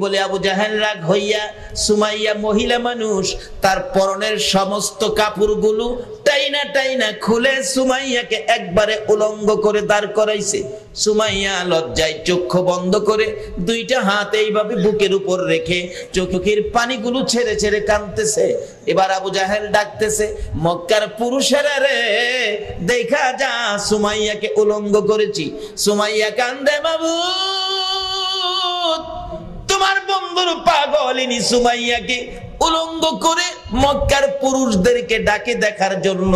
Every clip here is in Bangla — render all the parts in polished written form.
বলে আবু জাহেল রাগ হইয়া সুমাইয়া মহিলা মানুষ তার পরনের সমস্ত কাপড়গুলো টাইনা টাইনা খুলে সুমাইয়াকে একবারে উলঙ্গ করে দাঁড় করাইছে। সুমাইয়া লজ্জায় চক্ষু বন্ধ করে দুইটা হাত এইভাবে বুকের উপর রেখে চোখের পানিগুলো ছেড়ে ছেড়ে কাঁদতেছে। এবার আবু জাহেল ডাকতেছে, মক্কার পুরুষেরা রে, দেখা যা সুমাইয়াকে উলঙ্গ করেছি। সুমাইয়া কান্দে, বাবু তোমার বন্ধুর পাগলিনী সুমাইয়াকে উলঙ্গ করে মক্কার পুরুষদেরকে ডাকে দেখার জন্য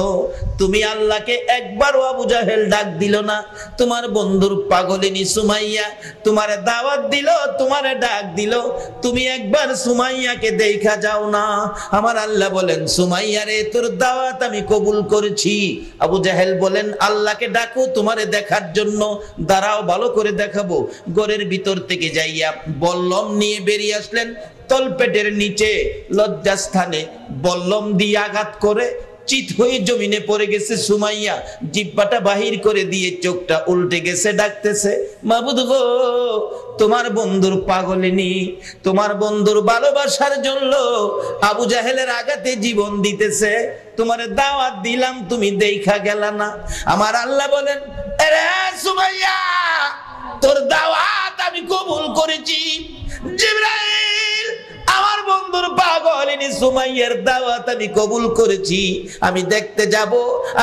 তুমি আল্লাহকে একবারও আবু জাহেল ডাক দিল না। তোমার বন্ধুর পাগলিনী সুমাইয়া তোমার দাওয়াত দিল, তোমার ডাক দিল, তুমি একবার সুমাইয়াকে দেখা যাও না। আমার আল্লাহ বলেন, সুমাইয়া রে, তোর দাওয়াত আমি কবুল করেছি। আবু জাহেল বলেন, আল্লাহকে ডাকো তোমারে দেখার জন্য, দাঁড়াও ভালো করে দেখাবো। ঘরের ভিতর থেকে যাইয়া বল্লম নিয়ে বেরিয়ে আসলেন। তলপেটের নিচে লজ্জাস্থানে বল্লম দিয়ে আঘাত করে চিত হয়ে জমিনে পড়ে গেছে সুমাইয়া। জিহ্বাটা বাহির করে দিয়ে চোখটা উল্টে গেছে, ডাকতেছে, মাবুদ গো, তোমার বন্ধুর পাগলিনী, তোমার বন্ধুর ভালোবাসার জন্য আবু জাহেলের আঘাতে জীবন দিতেছে, তোমার দাওয়াত দিলাম, তুমি দেখা গেলা না। আমার আল্লাহ বলেন, আরে সুমাইয়া, তোর দাওয়াত আমি কবুল করেছি। জিবরাইল, আমার বন্ধুর পাগলিনী সুমাইয়ার দাওয়াত আমি কবুল করেছি। আমি দেখতে যাব,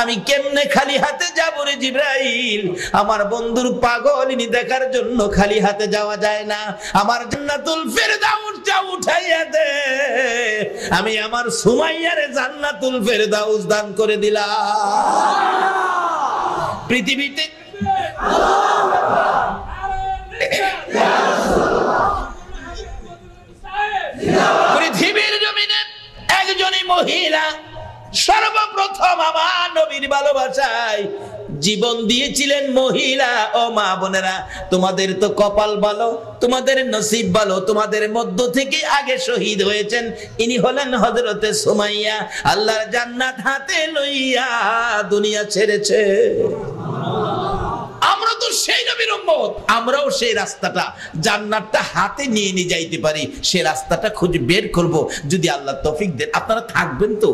আমি কেমনে খালি হাতে যাব রে জিবরাইল? আমার বন্ধুর পাগলিনী দেখার জন্য খালি হাতে যাওয়া যায় না। আমার জান্নাতুল ফেরদাউস যা উঠাইয়া দে, আমি আমার সুমাইয়ারে জান্নাতুল ফেরদাউস দান করে দিলাম। পৃথিবীতে পৃথিবীর জমিনে একজনই মহিলা সর্বপ্রথম আমার নবীর ভালোবাসায় জীবন দিয়েছিলেন। মহিলা ও মা বোনেরা, তোমাদের তো কপাল ভালো, তোমাদের নসিব ভালো, তোমাদের মধ্য থেকে আগে শহীদ হয়েছেন। ইনি হলেন হযরতে সুমাইয়া। আল্লাহর জান্নাত হাতে লইয়া দুনিয়া ছেড়েছে। আমরা তো সেই নবীর উম্মত, আমরাও সেই রাস্তাটা, জান্নাতটা হাতে নিয়ে নিয়ে যাইতে পারি। সেই রাস্তাটা খুঁজে বের করব যদি আল্লাহ তৌফিক দেন। আপনারা থাকবেন তো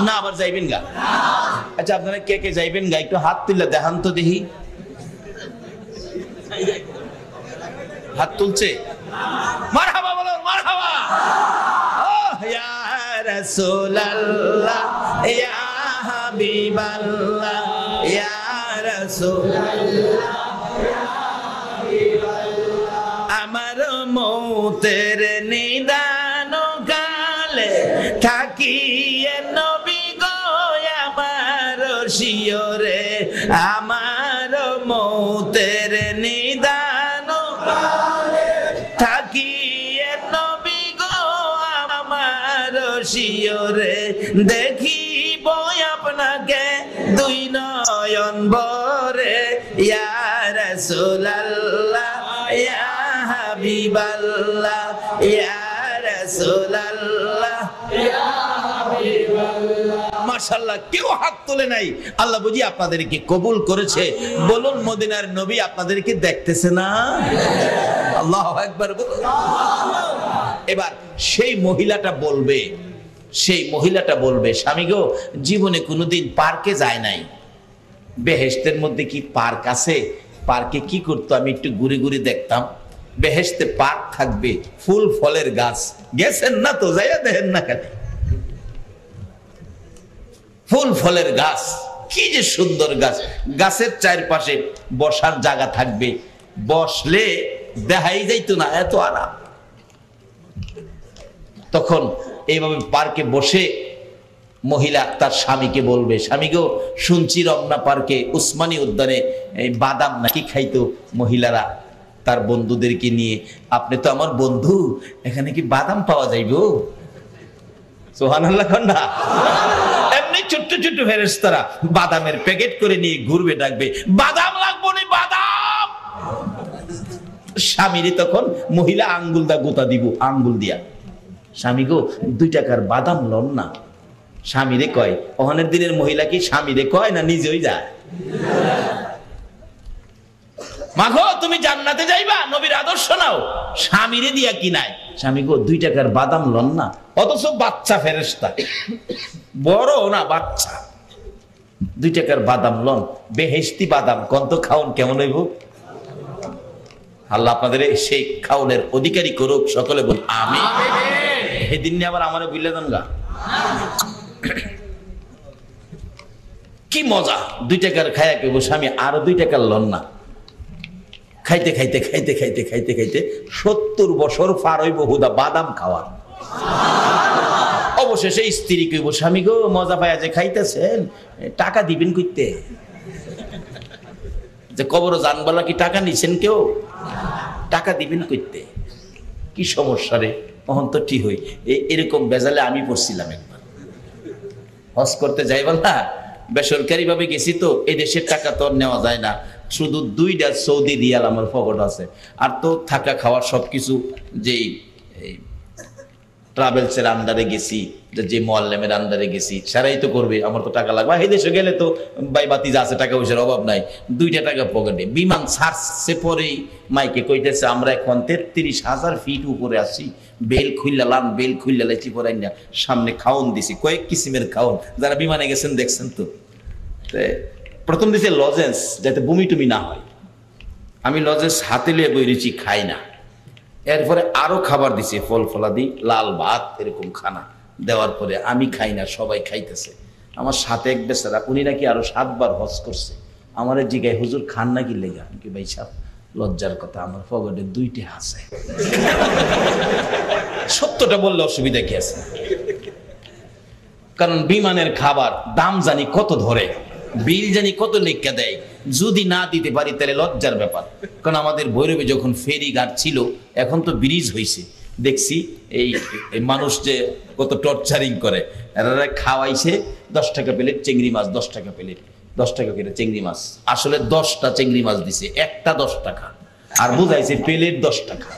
না? আবার যাইবেন গা? আচ্ছা, আপনারা কে কে যাইবেন গা? একটু হাত তুলে দেখান তো দেখি। হাত তুলছে? মারহাবা বলো, মারহাবা। ও ইয়া রাসূলুল্লাহ, ইয়া হাবিবাল্লাহ, ইয়া আমার মৌতের নিদান কালে থাকিয়ে নবী গো আমার শিয়রে, আমার মৌতের নিদান কালে থাকিয়ে নবী গো আমার শিয়রে, দেখিব আপনাকে দুই নয়ন ভরে, ইয়া রাসূলুল্লাহ, ইয়া হাবিবাল্লাহ, ইয়া রাসূলুল্লাহ, ইয়া হাবিবাল্লাহ। মাশাআল্লাহ, কেউ হাত তোলে নাই। আল্লাহ বুঝি আপনাদেরকে কবুল করেছে। বলুন, মদিনার নবী আপনাদেরকে দেখতেছে না? আল্লাহু আকবার বলুন। এবার সেই মহিলাটা বলবে, সেই মহিলাটা বলবে, স্বামী গো, জীবনে কোনোদিন পার্কে যায় নাই। বেহেশতের মধ্যে কি পার্ক আছে? পার্কে কি করতো আমি একটু ঘুরে ঘুরে দেখতাম। বেহেশতে পার্ক থাকবে, ফুল ফলের গাছ। গেছেন না তো? যাইয়া দেখেন না কেন? ফুল ফলের গাছ, কি যে সুন্দর গাছ। গাছের চারপাশে বসার জায়গা থাকবে, বসলে দেখাই যাইতো না, এত আরাম। তখন এইভাবে পার্কে বসে মহিলা তার স্বামীকে বলবে, স্বামী গো, শুনছি রমনা পার্কে উসমানী উদ্যানে বাদাম নাকি খাইতো মহিলারা তার বন্ধুদেরকে নিয়ে। আপনি তো আমার বন্ধু, এখানে কি বাদাম পাওয়া যাইব? সুবহানাল্লাহ না? এমনি ছোট্ট ছোট্ট ফেরেশতারা বাদামের প্যাকেট করে নিয়ে ঘুরবে, ডাকবে, বাদাম লাগবো না, বাদাম। স্বামীরে তখন মহিলা আঙ্গুল দা গোতা দিব, আঙ্গুল দিয়া, স্বামী গো 2 টাকার বাদাম লন না। স্বামীরে কয়। ওখানের দিনের মহিলা কি স্বামীরে কয় না নিজেই যায়? মাগো তুমি জান্নাতে যাইবা, নবীর আদর্শ নাও, স্বামীরে দিয়া কি নাই, স্বামী গো 2 টাকার বাদাম লন না, অথচ বাচ্চা ফেরেশতা, বড় না বাচ্চা, 2 টাকার বাদাম লন, বেহেশতি বাদাম, কত খাওন কেমন হইব? আল্লাহ আপনাদের সেই খাওনের অধিকারী করুক, সকলে বল আমিন। সেদিন আবার আমার বুঝলে দেন গা, কি মজা, 2 টাকার খায়া কেবো স্বামী আরো 2 টাকার লন না, খাইতে খাইতে খাইতে খাইতে খাইতে খাইতে 70 বছর পার হইব হুদা বাদাম খাওয়া। অবশেষে স্ত্রী কইব, স্বামী গো মজা পায়া যে খাইতেছেন, টাকা দিবেন কইতে, যে কবরে জানবালা কি টাকা নিছেন কেউ, টাকা দিবেন কইতে, কি সমস্যা রে, তখন তো ঠিক হই। এরকম বেজালে আমি পড়ছিলাম একবার, হজ করতে যাইবা না, বেসরকারি ভাবে গেছি তো, এই দেশের টাকা তো নেওয়া যায় না, শুধু 2টা সৌদি রিয়াল আমার পকেট আছে, আর তো থাকা খাওয়ার সবকিছু যেই ট্রাভেলসের আন্ডারে গেছি, যে মোয়াল্লেমের আন্ডারে গেছি, সারাই তো করবে, আমার তো টাকা লাগবে, এই দেশে গেলে তো বাই বাতি যা আছে টাকা পয়সার অভাব নাই, 2টা টাকা পকেটে। বিমান ছাড়ছে পরেই মাইকে কইতেছে, আমরা এখন 33,000 ফিট উপরে আছি, বেল খুইলালাম, বেল খুইলালাইছি পরে না, সামনে খাওন দিছি, কয়েক কিসিমের খাওন, যারা বিমানে গেছেন দেখছেন তো। প্রথম দিছে লজেন্স, যাতে বমি টুমি না হয়, আমি লজেন্স হাতে লিয়ে বইরেছি, খাই না। এরপরে আরো খাবার দিছে, ফল ফলাদি, লাল ভাত, এরকম খানা দেওয়ার পরে আমি খাই না, সবাই খাইতেছে। আমার সাথে এক বেচারা, উনি নাকি আরো 7 বার হজ করছে, আমার জিগায় হুজুর খান নাকি লেগা, কি ভাই সাহেব লজ্জার কথা, আমার পকেটে 2টা আছে। সত্যটা বললে অসুবিধা কি আছে, কারণ বিমানের খাবার দাম জানি কত ধরে, বিল জানি কত লেখা দেয়, যদি না দিতে পারি তাহলে লজ্জার ব্যাপার। কারণ আমাদের ভৈরবে যখন ফেরি ঘাট ছিল, এখন তো ব্রিজ হয়েছে, দেখছি এই মানুষ যে কত টর্চারিং করে, এরা খাওয়াইছে 10 টাকা প্লেট চিংড়ি মাছ, 10 টাকা প্লেট, 10 টাকা করে চিংড়ি মাছ, আসলে 10টা চিংড়ি মাছ দিছে, একটা 10 টাকা, আর বুঝাইছে প্লেট 10 টাকা।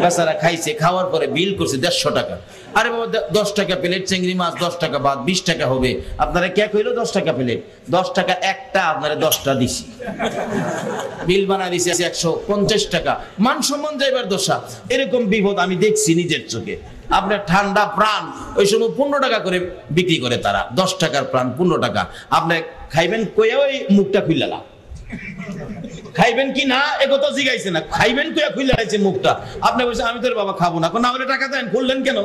বেচারা খাইছে, খাওয়ার পরে বিল করছে 150 টাকা। আরে বাবা 10 টাকা প্লেট চিংড়ি মাছ, 10 টাকা বাদ 20 টাকা হবে, আপনারা কে কইলো 10 টাকা প্লেট, 10 টাকা একটা, আপনারা 10টা দিছি, বিল বানায় দিছে 150 টাকা, মান সম্মান যাইবার দশা। এরকম বিপদ আমি দেখছি নিজের চোখে। আপনার ঠান্ডা প্রাণ ওই সময় 15 টাকা করে বিক্রি করে তারা, 10 টাকার প্রাণ 15 টাকা। আপনি খাইবেন কইয়া ওই মুখটা খুইলালা, খাইবেন কি না একথা জিগাইছে না, খাইবেন কইয়া খুইলা লাইছে মুখটা। আপনি বলছেন আমি তোর বাবা খাবো না, না হলে টাকা দেন, খুললেন কেন?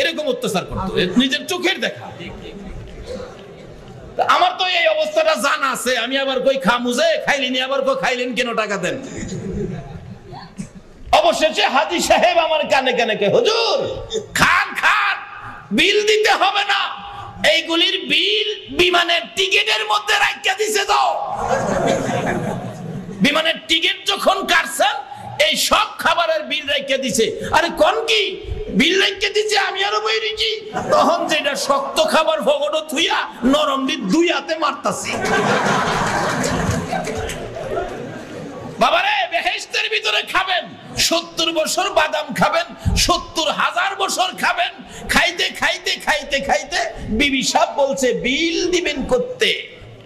এরকম অত্যাচার করতো, নিজের চোখের দেখা। আমার তো এই অবস্থাটা জানা আছে, আমি আবার কই খামুজে খাইলিনি, আবার কই খাইলেন কেন, টাকা দেন। অবশেষে হাজী সাহেব আমার কানে কানে কে, হুজুর খান খান, বিল দিতে হবে না, এইগুলির বিল বিমানের টিকিটের মধ্যে রাখিয়া দিছে। দাও বিমানের টিকিট যখন কাটছেন, এই সব খাবারের বিল রাখিয়া দিছে। আরে কোন কি বিল রাখিয়া দিছে, আমি আরো বইরিছি, তখন যেটা শক্ত খাবার ভগটো থুইয়া নরম দি 2 হাতে মারতাছি। বাবারে বেহেশতের ভিতরে খাবেন, 70 বছর বাদাম খাবেন, 70,000 বছর খাবেন, খাইতে খাইতে খাইতে খাইতে বিবি সাহেব বলছে বিল দিবেন করতে।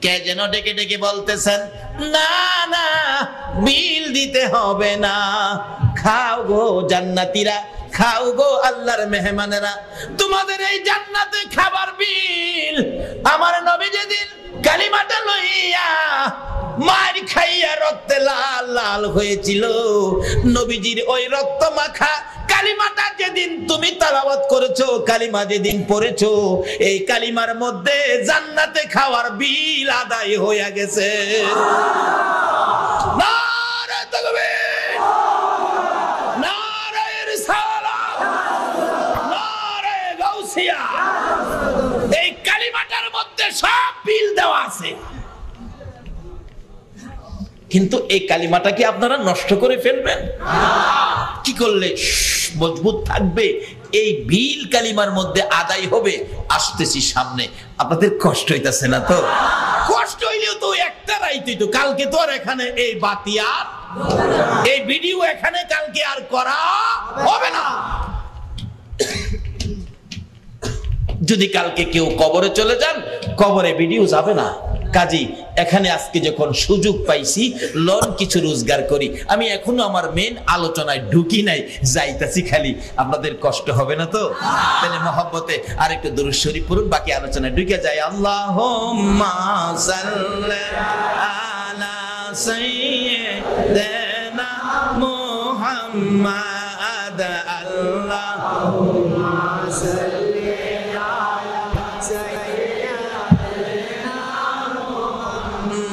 কে যেন ডেকে ডেকে বলতেছেন, না না বিল দিতে হবে না, খাও গো জান্নাতীরা, খাও গো আল্লাহর মেহমানেরা, তোমাদের এই জান্নাতে খাবার বিল আমার নবী যেদিন কালিমাটা লইয়া মার খাইয়া রক্তে লাল লাল হয়েছিল, নবীজির ওই রক্ত মাখা কালিমাটা যেদিন তুমি তেলাওয়াত করেছো, কালিমা যেদিন পড়েছো, এই কালিমার মধ্যে জান্নাতে খাওয়ার বিল আদায় হয়ে গেছে। নারে তাকবীর, নারে রিসালাত, নারে গাউসিয়া, এই কালিমাটার মধ্যে সব বিল দেওয়া আছে। কিন্তু এই কালিমাটা কি আপনারা নষ্ট করে ফেলবেন? কি করলে মজবুত থাকবে? এই বিল কালিমার মধ্যে আদায় হবে। আসতেছি সামনে, আপনাদের কষ্ট হইতাছে না তো? কষ্ট হইলেও তো একটা রাইতেই তো, কালকে তো আর এখানে এই বাতি আর এই ভিডিও এখানে কালকে আর করা হবে না। যদি কালকে কেউ কবরে চলে যান, কবরে ভিডিও যাবে না, কাজী এখানে আজকে যখন সুযোগ পাইছি লন কিছু রোজগার করি, আমি এখনো আমার মেন আলোচনায় ঢুকি নাই, যাইতাছি খালি। আপনাদের কষ্ট হবে না তো? তাহলে মহব্বতে আর একটু দুরূদ শরীফ পড়ুন, বাকি আলোচনায় ঢুকে যায়। আল্লাহুম্মা সাল্লি আলা সাইয়্যিদিনা মুহাম্মাদ। আল্লাহুম্মা সাল্লি আলা সাইয়্যিদিনা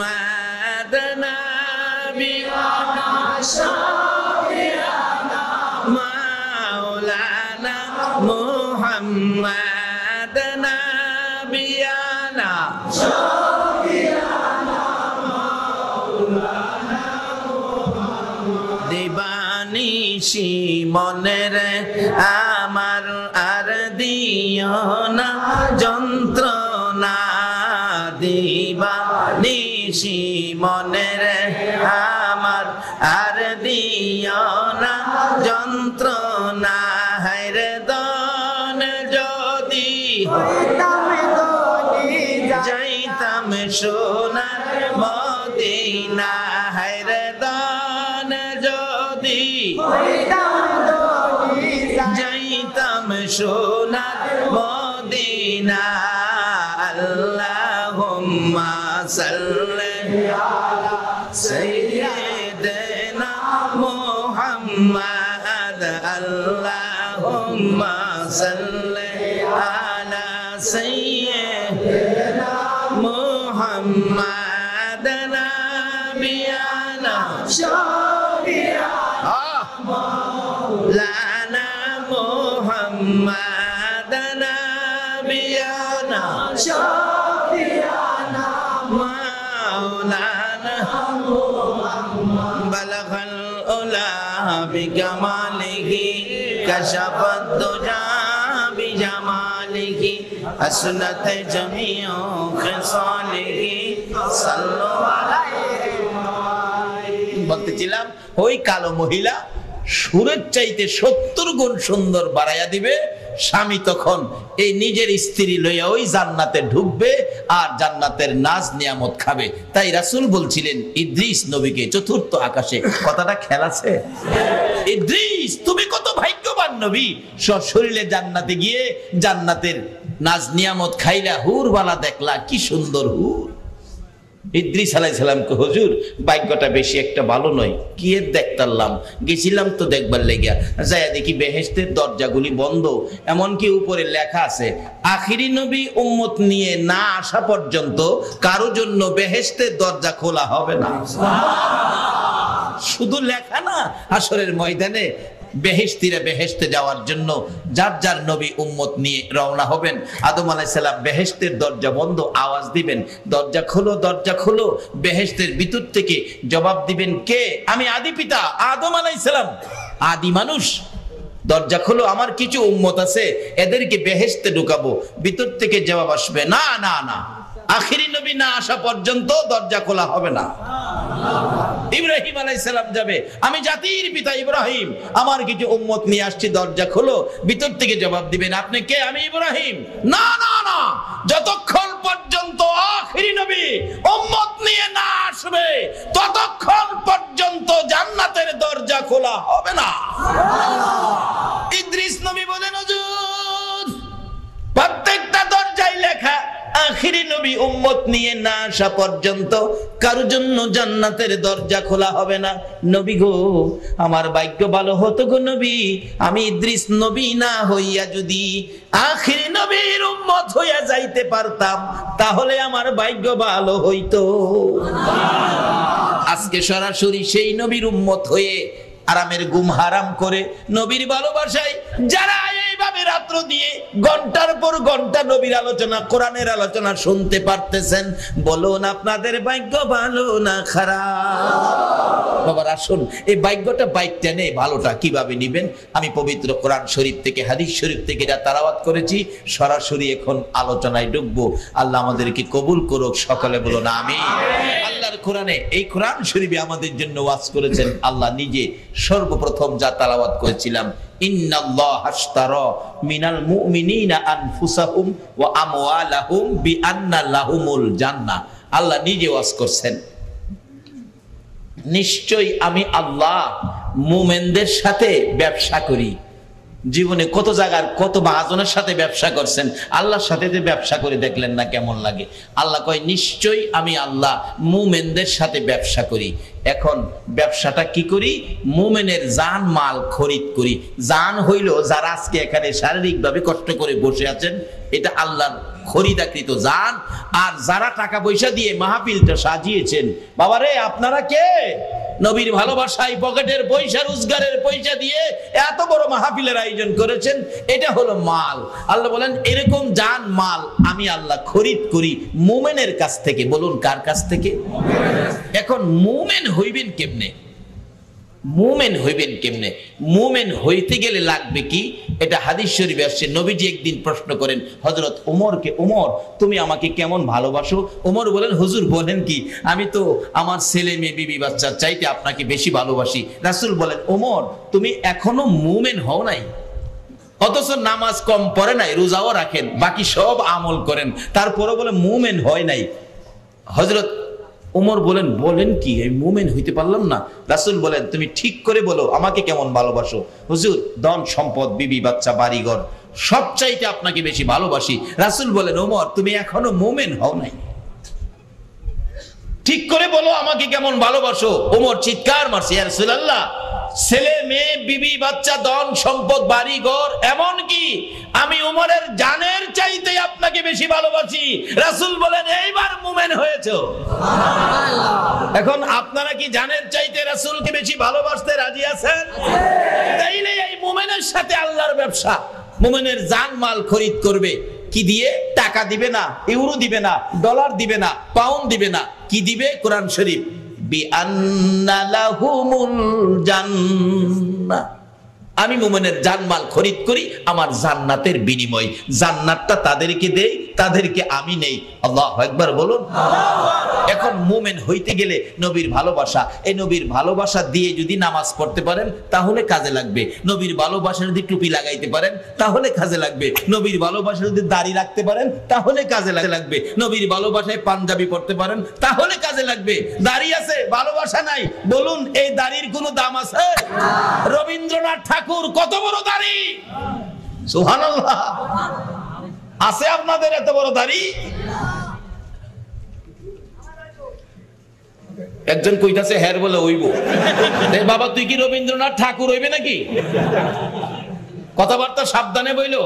মুহাম্মাদ নাবিয়ানা শাফিয়ানা মাওলানা মুহাম্মাদ নাবিয়ানা শাফিয়ানা মাওলানা দিবানিশি মনের আমার আর দিও না যন্ত্রণা, দিবানিশি মনের আমার আর দিও না যন্ত্রণা। হায়রে দন যদি যাইতাম সোনার মদিনা, হায়রে দন যদি যাইতাম সোনার মদিনা। আল্লাহুম্মা সাল্লি আলা সাইয়্যিদিনা মুহাম্মাদ। আল্লাহুম্মা সাল্লি আলা সাইয়্যিদিনা মুহাম্মাদ নাবিয়ানা শাফিয়ানা মাওলানা মুহাম্মাদ নাবিয়ানা শাফিয়ানা মাওলানা বালাগাল উলা বিকামালিহি কাশাফাত দুজা বিজামালিহি হাসনাত জামিউ খিসালিহি সাল্লু আলাইহি। বলতেছিলাম ওই কালো মহিলা সুরের চাইতে 70 গুণ সুন্দর বাড়াইয়া দিবে। স্বামী তখন এই নিজের স্ত্রী লইয়া ওই জান্নাতে ঢুকবে আর জান্নাতের নাজ নিয়ামত খাবে। তাই রাসূল বলছিলেন ইদ্রিস নবীকে চতুর্থ আকাশে। কথাটা খেয়াল আছে? ইদ্রিস তুমি কত ভাগ্যবান নবী, সশরীরে জান্নাতে গিয়ে জান্নাতের নাজ নিয়ামত খাইলা, হুরবালা দেখলা, কি সুন্দর হুর। ইদ্রিস আলাইহিস সালামকে হুজুর ভাগ্যটা বেশি একটা ভালো নয়। কি এর দেখতারলাম, গেছিলাম তো দেখবার লেগিয়া, যাইয়া দেখি বেহেশতের দরজাগুলি বন্ধ, এমনকি উপরে লেখা আছে আখিরি নবী উম্মত নিয়ে না আসা পর্যন্ত কারো জন্য বেহেশতের দরজা খোলা হবে না। শুধু লেখা না, হাসরের ময়দানে বেহেশতিরা বেহেশতে যাওয়ার জন্য যার যার নবী উম্মত নিয়ে রওনা হবেন। আদম আলাইহিস সালাম বেহেশতের দরজা বন্ধ, আওয়াজ দিবেন দরজা খোলো, দরজা খোলো। বেহেশতের ভিতর থেকে জবাব দিবেন কে? আমি আদি পিতা আদম আলাইহিস সালাম, আদি মানুষ। দরজা খোলো, আমার কিছু উম্মত আছে, এদেরকে বেহেশতে ঢুকাবো। ভিতর থেকে জবাব আসবে না না না, আখিরি নবী না আসা পর্যন্ত দরজা খোলা হবে না। ইব্রাহিম আলাইহিস সালাম যাবে, আমি জাতির পিতা ইব্রাহিম, আমার কিছু উম্মত নিয়ে আসছি, দরজা খোলো। ভিতর থেকে জবাব দিবেন আপনি কে? আমি ইব্রাহিম। না না না, যতক্ষণ পর্যন্ত আখিরি নবী উম্মত নিয়ে না আসবে ততক্ষণ পর্যন্ত জান্নাতের দরজা খোলা হবে না। ইদ্রিস নবী বলেন হুজুর প্রত্যেকটা দরজায় লেখা আখিরি নবী উম্মত নিয়ে না আসা পর্যন্ত কারোর জন্য জান্নাতের দরজা খোলা হবে না। নবী গো, আমার ভাগ্য ভালো হতো গো নবী, আমি ইদ্রিস নবী না হইয়া যদি আখিরি নবীর উম্মত হইয়া যাইতে পারতাম তাহলে আমার ভাগ্য ভালো হইতো। আজকে সরাসরি সেই নবীর উম্মত হয়ে আরামের ঘুম হারাম করে নবীর ভালোবাসায় যারা এইভাবে রাত্র দিয়ে ঘন্টার পর ঘন্টা নবীর আলোচনা, কোরআনের আলোচনা শুনতে পারতেছেন, বলুন আপনাদের ভাগ্য ভালো না খারাপ? বাবা আসুন, এই ভাগ্যটা বাইকটা নেই, ভালোটা কিভাবে নিবেন? আমি পবিত্র কোরআন শরীফ থেকে, হাদিস শরীফ থেকে যা তেলাওয়াত করেছি, সরাসরি এখন আলোচনায় ঢুকবো। আল্লাহ আমাদেরকে কবুল করুক, সকলে বলুন আমিন। আল্লাহর কোরআনে, এই কোরআন শরীফে আমাদের জন্য ওয়াজ করেছেন আল্লাহ নিজে। সর্বপ্রথম যা তেলাওয়াত করেছিলাম, ইন্নাল্লাহা আশতারা মিনাল মুমিনিনা আনফুসাহুম ওয়া আমওয়ালাহুম বিআন্না লাহুমুল জান্নাহ। আল্লাহ নিজে ওয়াজ করছেন, নিশ্চয়ই আমি আল্লাহ মুমিনদের সাথে ব্যবসা করি। জীবনে কত জায়গার কত মহাজনের সাথে ব্যবসা করছেন, আল্লাহর সাথে যে ব্যবসা করে দেখলেন না কেমন লাগে? আল্লাহ কয় নিশ্চয়ই আমি আল্লাহ মুমিনদের সাথে ব্যবসা করি। এখন ব্যবসাটা কি করি? মুমিনের জান মাল খরিদ করি। জান হইল যারা আজকে এখানে শারীরিকভাবে কষ্ট করে বসে আছেন, এটা আল্লাহর খরিদাকৃত জান। আর যারা টাকা পয়সা দিয়ে মাহফিলটা সাজিয়েছেন, বাবারে আপনারা কে? নবীর ভালোবাসায় পকেটের পয়সা, রোজগারের পয়সা দিয়ে এত বড় মাহফিলের আয়োজন করেছেন, এটা হলো মাল। আল্লাহ বলেন এরকম জান মাল আমি আল্লাহ খরিদ করি মুমিনের কাছ থেকে। বলুন কার কাছ থেকে? এখন মুমিন হইবেন কেমনে? মুমিন হইবেন কেমনে? মুমিন হইতে গেলে লাগবে কি? এটা হাদিস শরীফে আসছে। নবীজি একদিন প্রশ্ন করেন হযরত ওমরকে, ওমর তুমি আমাকে কেমন ভালোবাসো? ওমর বলেন হুজুর বলেন কি, আমি তো আমার ছেলে মেয়ে বিবি বাচ্চার চাইতে আপনাকে বেশি ভালোবাসি। রাসূল বলেন ওমর তুমি এখনো মুমিন হও নাই, অথচ নামাজ কম পড়ে নাই, রোজাও রাখেন, বাকি সব আমল করেন, তারপরে বলে মুমিন হয় নাই। হযরত ওমর বলেন বলেন কি, আমি মুমিন হইতে পারলাম না? রাসূল বলেন তুমি ঠিক করে বলো আমাকে কেমন ভালোবাসো? হুজুর ধন সম্পদ বিবি বাচ্চা বাড়িঘর সবচাইতে আপনাকে বেশি ভালোবাসি। রাসূল বলেন ওমর তুমি এখনো মুমিন হও নাই, ঠিক করে বলো আমাকে কেমন ভালোবাসো? ওমর চিৎকার মারছে ইয়া রাসূলুল্লাহ, ছেলে মেয়ে বিবি বাচ্চা ধন সম্পদ বাড়িঘর এমন কি আমি ওমরের জানের চাইতে আপনাকে বেশি ভালোবাসি। রাসূল বলেন এইবার মুমিন হয়েছো। এখন আপনারা কি জানের চাইতে রাসূলকে বেশি ভালোবাসতে রাজি আছেন? তাইলে এই মুমিনের সাথে আল্লাহর ব্যবসা। মুমিনের জান মাল খরিদ করবে কি দিয়ে? টাকা দিবে না, ইউরো দিবে না, ডলার দিবে না, পাউন্ড দিবে না, কি দিবে? কোরআন শরীফ বিআন্না লাহুমুল জান্নাহ, আমি মুমিনের জানমাল খরিদ করি আমার জান্নাতের বিনিময়। জান্নাতটা তাদেরকে দেই, তাদেরকে আমি নেই। আল্লাহু আকবার বলুন। এখন মুমিন হইতে গেলে নবীর ভালোবাসা, এই নবীর ভালোবাসা দিয়ে যদি নামাজ পড়তে পারেন তাহলে কাজে লাগবে। নবীর ভালোবাসা যদি টুপি লাগাইতে পারেন তাহলে কাজে লাগবে। নবীর ভালোবাসা যদি দাড়ি রাখতে পারেন তাহলে কাজে লাগবে। নবীর ভালোবাসায় পাঞ্জাবি পড়তে পারেন তাহলে কাজে লাগবে। দাড়ি আছে ভালোবাসা নাই, বলুন এই দাড়ির কোনো দাম আছে? রবীন্দ্রনাথ ঠাকুর কত বড় দাড়ি, সুবহানাল্লাহ। আছে আপনাদের এত বড় দাড়ি? একজন কইতাছে হের বলে হইব। বাবা তুই কি রবীন্দ্রনাথ ঠাকুর হইবে নাকি? কথাবার্তা সাবধানে বইলো,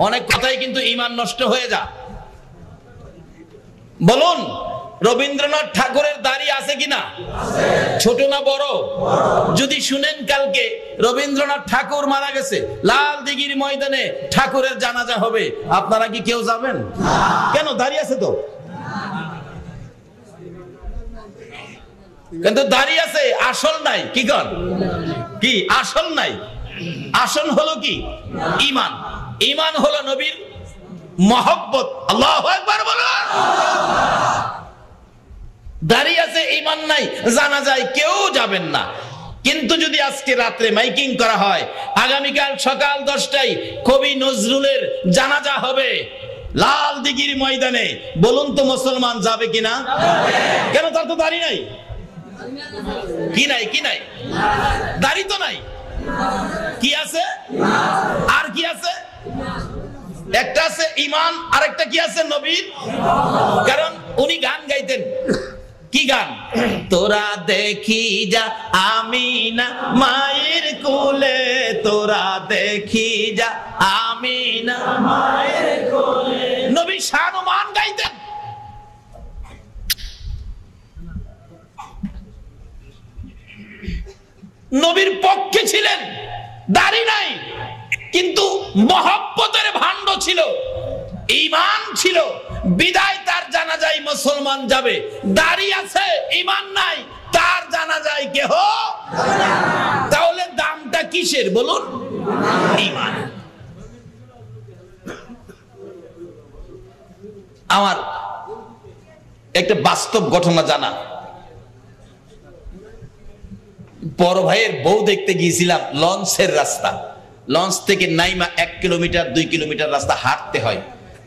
অনেক কথাই কিন্তু ঈমান নষ্ট হয়ে যা। বলুন রবীন্দ্রনাথ ঠাকুরের দাড়ি আছে কিনা? ছোট না বড়? যদি শুনেন কালকে রবীন্দ্রনাথ ঠাকুর মারা গেছে, লাল দিঘির ময়দানে ঠাকুরের জানাজা হবে, আপনারা কি কেউ যাবেন? কেন? দাড়ি আছে তো। কিন্তু দাড়ি আছে, আসল নাই। কি কর? কি আসল নাই? আসল হলো কি? ঈমান। ঈমান হলো নবীর মহব্বত। আল্লাহু আকবার বলুন। দাড়ি আছে ঈমান নাই, জানাজায় কেউ যাবেন না। কিন্তু যদি আজকে রাত্রে মাইকিং করা হয় আগামীকাল সকাল 10টায় কবি নজরুলের জানাজা হবে লাল দিঘির ময়দানে, বলুন তো মুসলমান যাবে কিনা? কেন? তার তো দাড়ি নাই। কি নাই? কি নাই? দাড়ি তো নাই। কি আছে? আর কি আছে? একটা আছে ঈমান, আর একটা কি আছে? নবীর। কারণ উনি গান গাইতেন। কি গান? তোরা দেখি যা আমিনা মায়ের কোলে, তোরা দেখি যা আমিনা মায়ের কোলে। নবী শান ও মান গাইতেন। নবীর পক্ষে ছিলেন, দাড়ি নাই কিন্তু মহব্বতের ভাণ্ড ছিল, ঈমান ছিল, বিদায় তার জানাজায় মুসলমান যাবে। দাড়ি আছে ঈমান নাই, তার জানাজায় কেহ। তাহলে দামটা কিসের বলুন? ঈমান। আমার একটা বাস্তব ঘটনা জানা। বড় ভাইয়ের বউ দেখতে গিয়েছিলাম লঞ্চের রাস্তা। লঞ্চ থেকে নাইমা 1 কিলোমিটার 2 কিলোমিটার রাস্তা হাঁটতে হয়।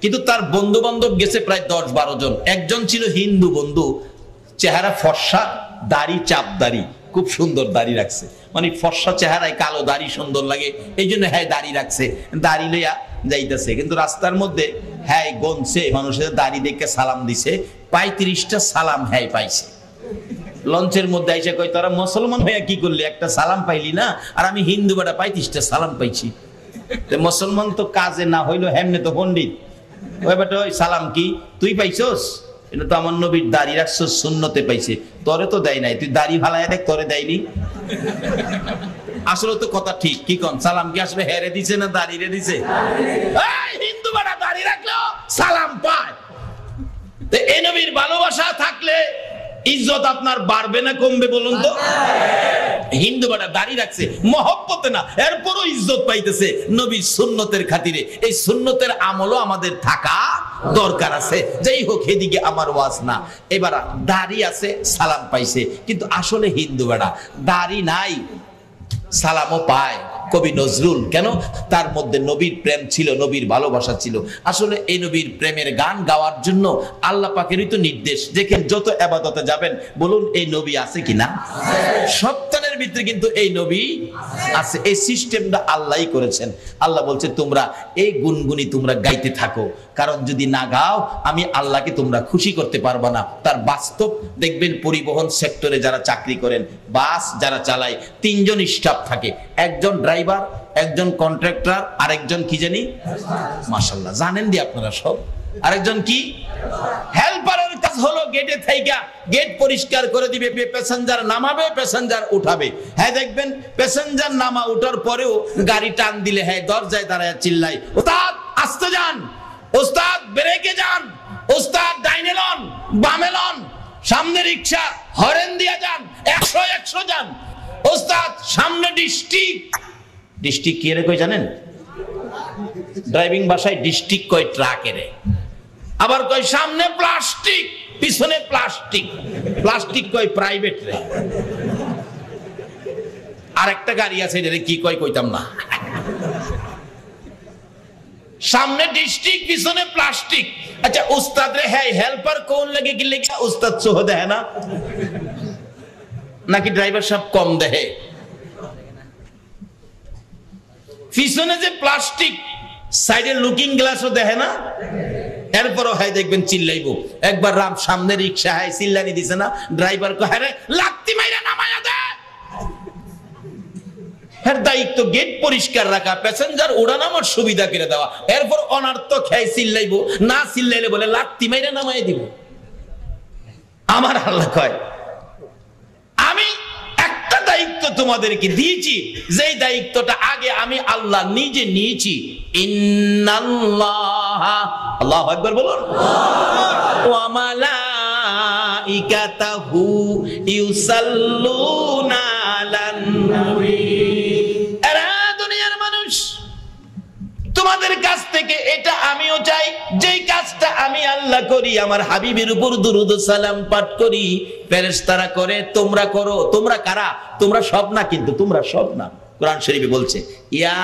কিন্তু তার বন্ধু বান্ধব গেছে প্রায় 10-12 জন। একজন ছিল হিন্দু বন্ধু, চেহারা ফর্সা, দাড়ি চাপ দাড়ি, খুব সুন্দর দাড়ি রাখছে, মানে ফর্সা চেহারায় কালো দাড়ি সুন্দর লাগে, এই জন্য হ্যাঁ দাড়ি রাখছে, দাড়ি লইয়া যাইতেছে। কিন্তু রাস্তার মধ্যে হ্যাঁ গনছে, মানুষের দাড়ি দেখে সালাম দিছে, 35টা সালাম হ্যাঁ পাইছে। লঞ্চের মধ্যে আইসা কই, তোরা মুসলমান হইয়া কি করলি, একটা সালাম পাইলি না, আর আমি হিন্দু বেটা 35টা সালাম পাইছি। মুসলমান তো কাজে না হইলো, হেমনে তো পণ্ডিত। ওই বেটা ওই সালাম কি তুই পাইছস? এটা তো আমার নবীর দাড়ি রাখছস, সুন্নতে পাইছে, তোরে তো দেয় নাই, তুই দাড়ি ভালায় দেখ, তোরে দেয়নি। আসলে তো কথা ঠিক, কি কোন সালাম কি আসলে হেরে দিছে না দাড়িরে দিছে? হিন্দু বেটা দাড়ি রাখলেও সালাম পায়। এই নবীর ভালোবাসা থাকলে ইজ্জত আপনার বাড়বে না কমবে বলুন তো? হিন্দু বেটা দাড়ি রাখছে মহব্বতে না, এরপরও ইজ্জত পাইতেছে নবীর সুন্নতের খাতিরে। এই সুন্নতের আমলও আমাদের থাকা দরকার আছে। যাই হোক, এদিকে আমার ওয়াজ না। এবার দাড়ি আছে, সালাম পাইছে, কিন্তু আসলে হিন্দু বেটা দাড়ি নাই, সালামও পায়। কবি নজরুল, কেন? তার মধ্যে নবীর প্রেম ছিল, নবীর ভালোবাসা ছিল। আসলে এই নবীর প্রেমের গান গাওয়ার জন্য আল্লাহ পাকেরই তো নির্দেশ। দেখেন যত ইবাদতে যাবেন বলুন এই নবী আছে কিনা? সপ্তাহের ভিতরে কিন্তু এই নবী আছে। এই সিস্টেমটা আল্লাহই করেছেন। আল্লাহ বলছে তোমরা এই গুনগুনি তোমরা গাইতে থাকো, কারণ যদি না গাও আমি আল্লাহকে তোমরা খুশি করতে পারবা না। তার বাস্তব দেখবেন পরিবহন সেক্টরে যারা চাকরি করেন, বাস যারা চালায়, 3 জন স্টাফ থাকে, একজন ড্রাইভার, একজন কন্ট্রাক্টর, আরেকজন কি জানি, মাশাআল্লাহ জানেন দি আপনারা সব, আরেকজন কি হেল্পারের কাজ হলো গেটে থাইকা গেট পরিষ্কার করে দিবে, প্যাসেঞ্জার নামাবে, প্যাসেঞ্জার উঠাবে। হ্যাঁ দেখবেন প্যাসেঞ্জার নামা উঠার পরেও গাড়ি টান দিলে হ্যাঁ দরজায় দাঁড়ায় চিল্লাই, ওস্তাদ আস্তে যান, ওস্তাদ ব্রেকে যান, ওস্তাদ ডাইনে লন, বামে লন, সামনে রিকশা হরেন দিয়া যান, 100 যান, ওস্তাদ সামনে ডিস্ট্রিক্ট। ডিস্ট্রিক্ট কি রে কই জানেন? ড্রাইভিং ভাষায় ডিস্ট্রিক্ট কয় ট্রাকেরে, আবার কয় সামনে প্লাস্টিক, পিছনে প্লাস্টিক, প্লাস্টিক কয় প্রাইভেট রে। আর একটা গাড়ি আছে রে কি কয় কইতাম না, সামনে ডিস্ট্রিক্ট পিছনে প্লাস্টিক। আচ্ছা উস্তাদ রে হ্যাঁ হেল্পার কোন লাগে কি লেখা? উস্তাদ সহ দেয় না নাকি ড্রাইভার সাহেব কম দেহে? পিছনে যে প্লাস্টিক, সাইডে লুকিং গ্লাসও দেখে না, এরপরও হয় দেখবেন চিল্লাইবো। একবার রাম সামনে রিক্সা হয় চিল্লানি দিছে না, ড্রাইভার কো হ্যাঁ লাত্তি মাইরা নামায়া দে। এর দায়িত্ব গেট পরিষ্কার রাখা, প্যাসেঞ্জার ওঠানামার সুবিধা করে দেওয়া। এরপর অনার্থক খেয়ে চিল্লাইবো, না চিল্লাইলে বলে লাত্তি মাইরা নামাই দিব। আমার আল্লাহ কয় আমি একটা দায়িত্ব তোমাদেরকে দিয়েছি, যেই দায়িত্বটা আগে আমি আল্লাহ নিজে নিয়েছি। ইন্নাল্লাহা, আল্লাহু আকবার বলুন, ওয়া মালাইকাতাহু ইউসাল্লুনা আলান নবী। এরা দুনিয়ার মানুষ, তোমাদের কাছ থেকে এটা আমিও চাই, যেই কাজটা আমি আল্লাহ করি, আমার হাবিবের উপর দুরূদ ও সালাম পাঠ করি, ফেরেশতারা করে, তোমরা করো। তোমরা কারা? তোমরা সব না, কিন্তু তোমরা সব না। কোরআন শরীফে বলছে ইয়া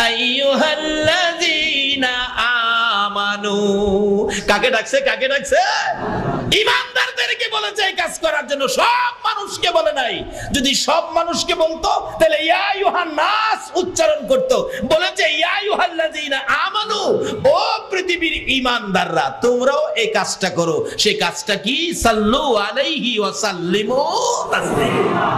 আইয়ুহাল্লাযীনা আমানু। কাকে ডাকছে? কাকে ডাকছে? ঈমানদারদেরকে বলেছে এই কাজ করার জন্য, সব মানুষকে বলে নাই। যদি সব মানুষকে বলতো তাহলে ইয়া আইয়ুহান নাস উচ্চারণ করতো। বলেছে ইয়া আইয়ুহাল্লাযীনা আমানু, ও পৃথিবীর ঈমানদাররা তোমরাও এই কাজটা করো। সেই কাজটা কি? সাল্লু আলাইহি ওয়া সাল্লিমু তাসলিমা।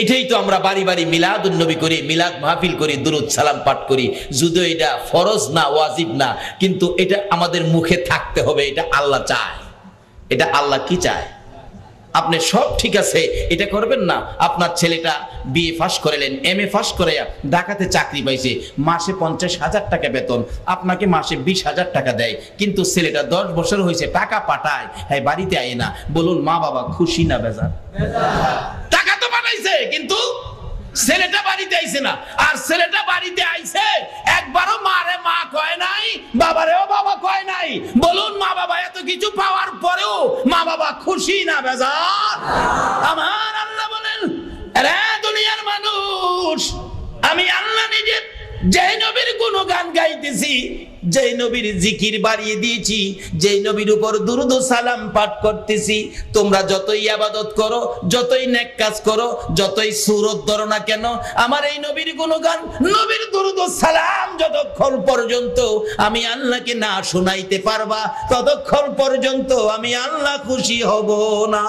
এটাই তো আমরা বাড়ি বাড়ি মিলাদুন নবী করি, মিলাদ মাহফিল করি, দুরূদ সালাম পাঠ করি। যদিও এটা ফরজ না, ওয়াজিব না, কিন্তু এটা আমাদের মুখে থাকতে হবে। এটা আল্লাহ চায়। এটা আল্লাহ কি চায়? আপনি সব ঠিক আছে, এটা করবেন না। আপনার ছেলেটা বিএ পাস করলেন, এমএ পাস করে ঢাকাতে চাকরি পাইছে, মাসে 50,000 টাকা বেতন, আপনাকে মাসে 20,000 টাকা দেয়, কিন্তু ছেলেটা 10 বছর হয়েছে টাকা পাঠায়, হ্যাঁ বাড়িতে আয় না। বলুন মা বাবা খুশি না বেজার? টাকা তো পাঠাইছে কিন্তু ছেলেটা বাড়িতে আইছে না। আর ছেলেটা বাড়িতে আইছে, একবারও মারে মা কয় নাই, বাবারেও বাবা কয় নাই। বলুন মা বাবা এত কিছু পাওয়ার পরেও মা বাবা খুশি না বেজার? আমার আল্লাহ বলেন, আরে দুনিয়ার মানুষ, আমি আল্লাহ নিজে যেই নবীর গুণগান গাইতেছি, যেই নবীর জিকির বাড়িয়ে দিয়েছি, যেই নবীর উপর দুরূদ ও সালাম পাঠ করতেছি, তোমরা যতই ইবাদত করো, যতই নেক কাজ করো, যতই সূরত ধরো না কেন, আমার এই নবীর গুণগান, নবীর দুরূদ ও সালাম যতক্ষণ পর্যন্ত আমি আল্লাহকে না শোনাইতে পারবা, ততক্ষণ পর্যন্ত আমি আল্লাহ খুশি হব না।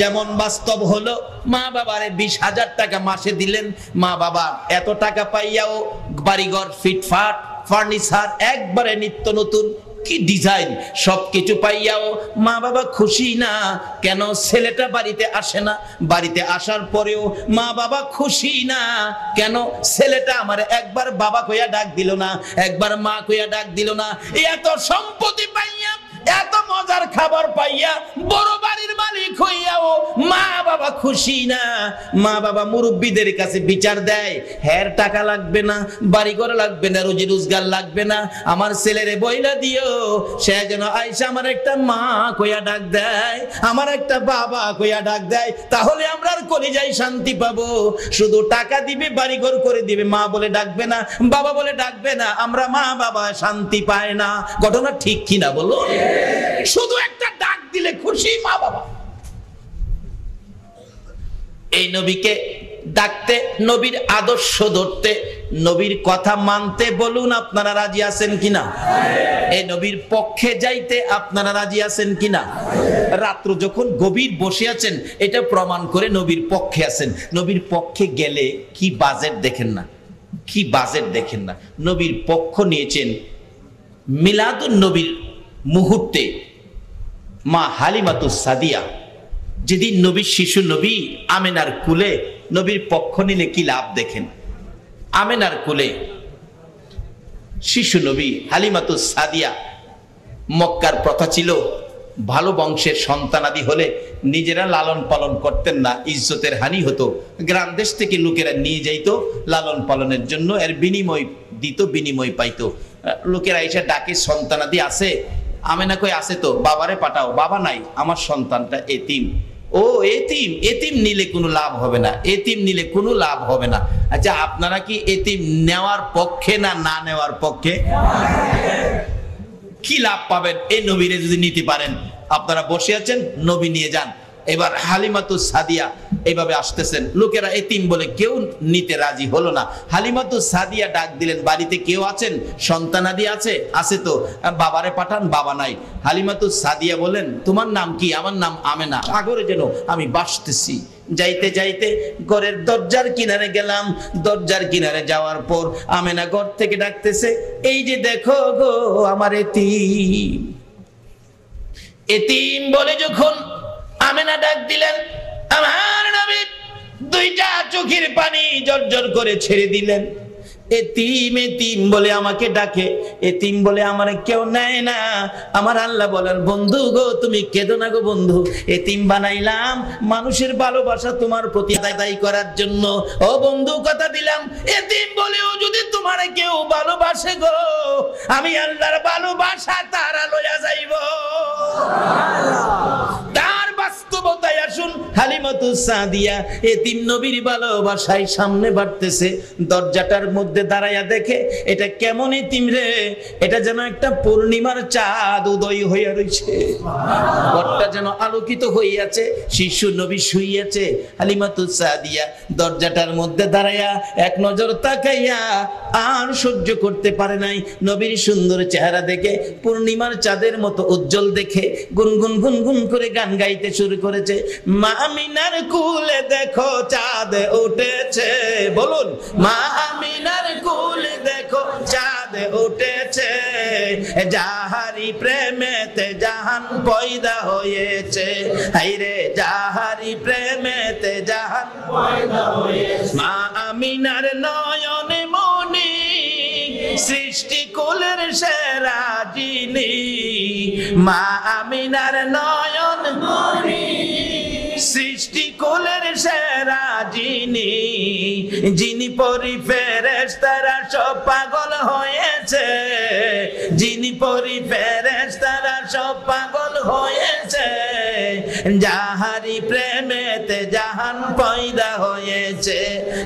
যেমন বাস্তব হলো, মা বাবারে 20,000 টাকা মাসে দিলেন, মা বাবা এত টাকা পাইয়াও বাড়িঘর ফিটফাট, ফার্নিচার একবারে নিত্য নতুন, কি ডিজাইন, সবকিছু পাইয়াও মা বাবা খুশি না কেন? ছেলেটা বাড়িতে আসে না, বাড়িতে আসার পরেও মা বাবা খুশি না কেন? ছেলেটা আমার একবার বাবা কইয়া ডাক দিল না, একবার মা কইয়া ডাক দিল না। এত সম্পত্তি পাইয়া, এত মজার খাবার পাইয়া, বড় বাড়ির মালিক হইয়াও মা বাবা খুশি না। মা বাবা মুরব্বীদের কাছে বিচার দেয়, হ্যার টাকা লাগবে না, বাড়ি ঘর লাগবে না, রুজি রোজগার লাগবে না, আমার ছেলেরে বইলা দিও, সে যেন আইসা আমার একটা মা কইয়া ডাক দেয়, আমার একটা বাবা কইয়া ডাক দেয়, তাহলে আমরা আর কলিজায় শান্তি পাবো। শুধু টাকা দিবে, বাড়ি ঘর করে দিবে, মা বলে ডাকবে না, বাবা বলে ডাকবে না, আমরা মা বাবা শান্তি পায় না। ঘটনা ঠিক কিনা বলো? শুধু একটা ডাক দিলে খুশি মা বাবা। এই নবীকে ডাকতে, নবীর আদর্শ ধরতে, নবীর কথা মানতে বলুন আপনারা রাজি আছেন কিনা? এই নবীর পক্ষে যাইতে আপনারা রাজি আছেন কিনা? রাত্র যখন গভীর বসে আছেন, এটা প্রমাণ করে নবীর পক্ষে আছেন। নবীর পক্ষে গেলে কি বাজেট দেখেন না, কি বাজেট দেখেন না। নবীর পক্ষ নিয়েছেন মিলাদুন নবীর মুহূর্তে মা হালিমাতুস সাদিয়া, যেদিন নবীর শিশু নবী আমেনার কুলে নবীর পক্ষ নিলে কি লাভ দেখেন। আমেনার কুলে শিশু নবী হালিমাতুস সাদিয়া, মক্কার প্রথা ছিল ভালো বংশের সন্তানাদি হলে নিজেরা লালন পালন করতেন না, ইজ্জতের হানি হতো। গ্রাম দেশ থেকে লোকেরা নিয়ে যাইতো লালন পালনের জন্য, এর বিনিময় দিত, বিনিময় পাইতো। লোকেরা এসে ডাকে, সন্তানাদি আছে? আমেনা কই আছে তো, বাবারে পাঠাও। বাবা নাই, আমার সন্তানটা এতিম। ও এতিম, এতিম নিলে কোনো লাভ হবে না, এতিম নিলে কোনো লাভ হবে না। আচ্ছা, আপনারা কি এতিম নেওয়ার পক্ষে না না নেওয়ার পক্ষে? কি লাভ পাবেন এই নবীরে যদি নিতে পারেন? আপনারা বসে আছেন, নবী নিয়ে যান। এবার হালিমাতুস সাদিয়া এইভাবে আসতেছেন, লোকেরা এতিম বলে কেউ নিতে রাজি হলো না। হালিমাতুস সাদিয়া ডাক দিলেন, বাড়িতে কেউ আছেন? সন্তানাদি আছে? আছে তো, বাবারে পাঠান। বাবা নাই। হালিমাতুস সাদিয়া বলেন, তোমার নাম কি? আমার নাম আমেনা। সাগরে যেন আমি বাসতেছি। যাইতে যাইতে ঘরের দরজার কিনারে গেলাম। দরজার কিনারে যাওয়ার পর আমেনা ঘর থেকে ডাকতেছে, এই যে দেখো গো আমার এতিম। এতিম বলে যখন আমেনা ডাক দিলেন, আমার নবী দুইটা চোখের পানি জর্জর করে ছেড়ে দিলেন। এতিম এতিম বলে আমাকে ডাকে, এতিম বলে আমার কেউ নেয় না। আমার আল্লাহ বলেন, বন্ধু গো তুমি কেঁদো না গো বন্ধু, এতিম বানাইলাম মানুষের ভালোবাসা তোমার প্রতি আদায় করার জন্য। ও বন্ধু, কথা দিলাম, এতিম বলেও যদি তোমার কেউ ভালোবাসে গো, আমি আল্লাহর ভালোবাসা তারা লইয়া যাইব। তার বাস্তবতায় আসুন, হালিমাতুস সাদিয়া এতিম নবীর ভালোবাসায় সামনে বাড়তেছে। দরজাটার মধ্যে দাঁড়াইয়া দেখে, এটা কেমন এতিম রে, এটা যেন একটা পূর্ণিমার চাঁদ উদয় হইয়া রইছে, ঘরটা যেন আলোকিত হইয়াছে, শিশু নবী শুইয়াছে। হালিমাতুস সাদিয়া দরজাটার মধ্যে দাঁড়াইয়া এক নজর তাকাইয়া আর সহ্য করতে পারে নাই। নবীর সুন্দর চেহারা দেখে, পূর্ণিমার চাঁদের মতো উজ্জ্বল দেখে গুনগুন গুনগুন করে গান গাইতে শুরু করেছে। মা আমিনার কুলে দেখো চাঁদ উঠেছে, বলুন, মা আমিনার কুলে দেখো চাঁদ উঠেছে, যাহারি প্রেমেতে জাহান পয়দা হয়েছে, হাইরে যাহারি প্রেমেতে জাহান পয়দা হয়েছে। মা আমিনার নয়নে মনি সৃষ্টি কুলের সেরা যিনি, মা আমিনার নয়ন মনি সৃষ্টি কুলের সেরা যিনি, যিনি পরি ফেরেশতারা সব পাগল হয়েছে, যিনি পরি ফেরেশতারা সব পাগল হয়েছে, যাহারি প্রেমেতে জাহান পয়দা হয়েছে,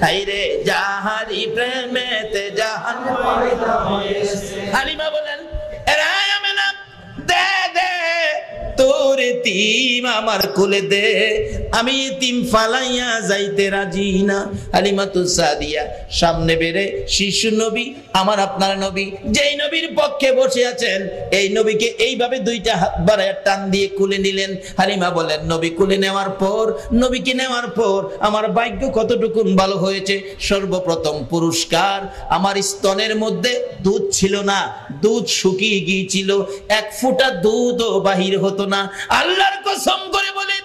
আইরে যাহারি প্রেমেতে জাহান পয়দা হয়েছে। হালিমা বলেন, এরা আমেনা দে দে তোর এতিম আমার কোলে দে, আমি এতিম ফালাইয়া যাইতে রাজি না। হালিমাতুস সাদিয়া সামনে বেরে শিশু নবী, আমার আপনার নবী, যেই নবীর পক্ষে বসে আছেন, এই নবীকে এইভাবে দুইটা হাত বাড়ায় টান দিয়ে কুলে নিলেন। হালিমা বলেন, নবী কুলে নেওয়ার পর, নবীকে নেওয়ার পর আমার ভাগ্য কতটুকুন ভালো হয়েছে। সর্বপ্রথম পুরস্কার, আমার স্তনের মধ্যে দুধ ছিল না, দুধ শুকিয়ে গিয়েছিল, এক ফোঁটা দুধও বাহির হতো না। আল্লাহর কসম করে বলি,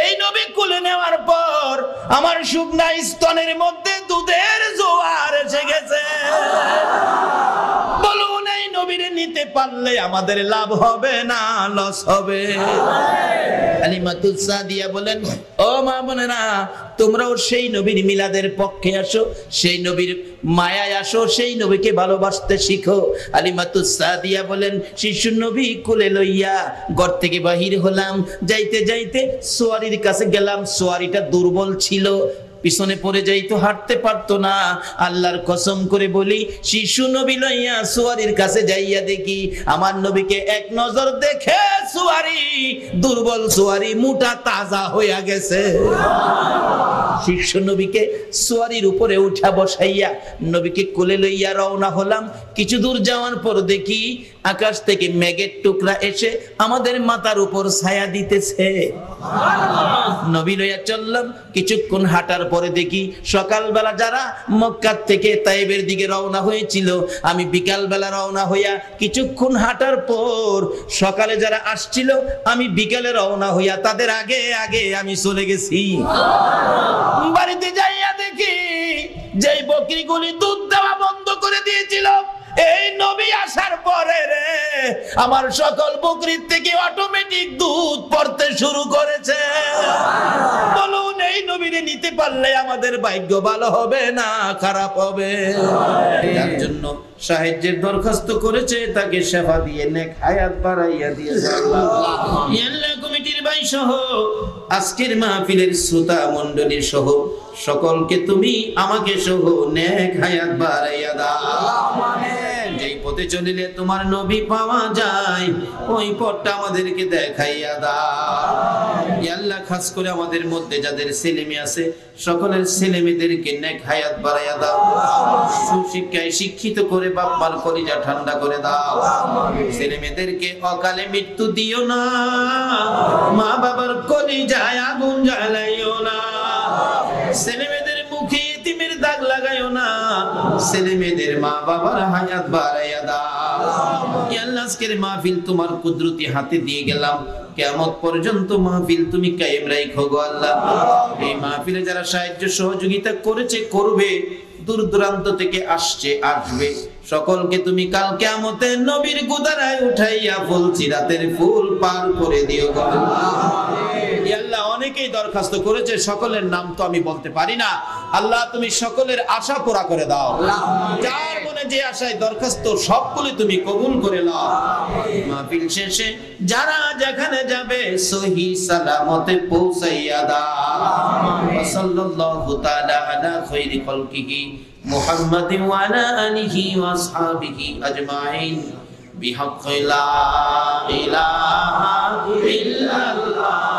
এই নবী কুলে নেওয়ার পর আমার শুকনা স্তনের মধ্যে দুধের জোয়ার এসে গেছে। বলুন, এই নবীরে নিতে পারলে আমাদের লাভ হবে না লস হবে? হালিমাতুস সাদিয়া বলেন, ও মা বোনেরা, তোমরাও সেই নবীর মিলাদের পক্ষে আসো, সেই নবীর মায়ায় আসো, সেই নবীকে ভালোবাসতে শিখো। হালিমাতুস সাদিয়া বলেন, শিশু নবী কোলে লইয়া ঘর থেকে বাহির হলাম। যাইতে যাইতে সোয়ারির কাছে গেলাম, সোয়ারিটা দুর্বল ছিল, পিছনে পড়ে যাইতো, হাঁটতে পারতো না। আল্লাহর কসম করে বলি, শিশু নবী লইয়া সোয়ারির কাছে যাইয়া দেখি, আমার নবীকে এক নজর দেখে সোয়ারি, দুর্বল সোয়ারি মোটা তাজা হইয়া গেছে। শিশু নবীকে সোয়ারির উপরে উঠা বসাইয়া নবীকে কোলে লইয়া রওনা হলাম। কিছু দূর যাওয়ার পর দেখি আকাশ থেকে মেঘের টুকরা এসে আমাদের মাথার উপর ছায়া দিতেছে। নবী লইয়া চললাম। কিছুক্ষণ হাঁটার পরে দেখি সকালবেলা যারা মক্কা থেকে তায়েবের দিকে রওনা হয়েছিল, আমি বিকালবেলা রওনা হইয়া কিছুক্ষণ হাঁটার পর সকালে যারা আসছিল, আমি বিকালে রওনা হইয়া তাদের আগে আগে আমি চলে গেছি। বাড়িতে যাইয়া দেখি যেই বকরিগুলি দুধ দেওয়া বন্ধ করে দিয়েছিল, এই নবী আসার পরে রে আমার সকল বকরির থেকে অটোমেটিক দুধ পড়তে শুরু করেছে। বলুন, এই নবীরে নিতে পারলে আমাদের ভাগ্য ভালো হবে না খারাপ হবে? তার জন্য সাহায্যের দরখাস্ত করেছে, তাকে সেবা দিয়ে নেক হায়াত বাড়াইয়া দিয়েছে আল্লাহ। আল্লাহ কমিটির ভাই সহ আজকের মাহফিলের শ্রোতা মণ্ডলী সহ সকলকে তুমি আমাকে সহ নেক হায়াত বাড়াইয়া দাও। যেই পথে চলিলে তোমার নবী পাওয়া যায়, ওই পথটা আমাদেরকে দেখাইয়া দাও। ইয়া আল্লাহ, খাস করে আমাদের মধ্যে যাদের ছেলে মেয়ে আছে, সকলের ছেলে মেয়েদেরকে নেক হায়াত বাড়াইয়া দাও। সুশিক্ষায় শিক্ষিত করে বাপ মার কলিজা ঠান্ডা করে দাও। ছেলে মেয়েদেরকে অকালে মৃত্যু দিও না, মা বাবার কলিজায় আগুন জ্বালাইও না, ছেলে মেয়েদের মুখে এতিমের দাগ লাগাইও না, ছেলে মেয়েদের মা বাবার হায়াত বাড়াইয়া দাও। ইয়া আল্লাহ, আজকের মাহফিল তোমার কুদরতি হাতে দিয়ে গেলাম, কিয়ামত পর্যন্ত মাহফিল তুমি কায়েম রাখো গো আল্লাহ। এই মাহফিলে যারা সাহায্য সহযোগিতা করেছে, করবে, দূর দূরান্ত থেকে আসছে, আসবে, সকলকে তুমি কাল কিয়ামতে নবীর গুদারায় উঠাইয়া ফুল সিরাতের ফুল পার করে দিও গো আল্লাহ। অনেকেই দরখাস্ত করেছে, সকলের নাম তো আমি বলতে পারি না। আল্লাহ, তুমি সকলের আশা পুরা করে দাও। যার মনে যে আশায় দরখাস্ত, সবগুলো তুমি কবুল করে নাও। মাহফিল শেষে যারা যেখানে যাবে সহি সালামতে পৌঁছাইয়া দাও। সাল্লাল্লাহু তাআলা আলা খায়রি খালকিহি মুহাম্মাদিন ওয়া আলা আলিহি ওয়া আসহাবিহি আজমাইন বিহাক্কি লা ইলাহা ইল্লাল্লাহ।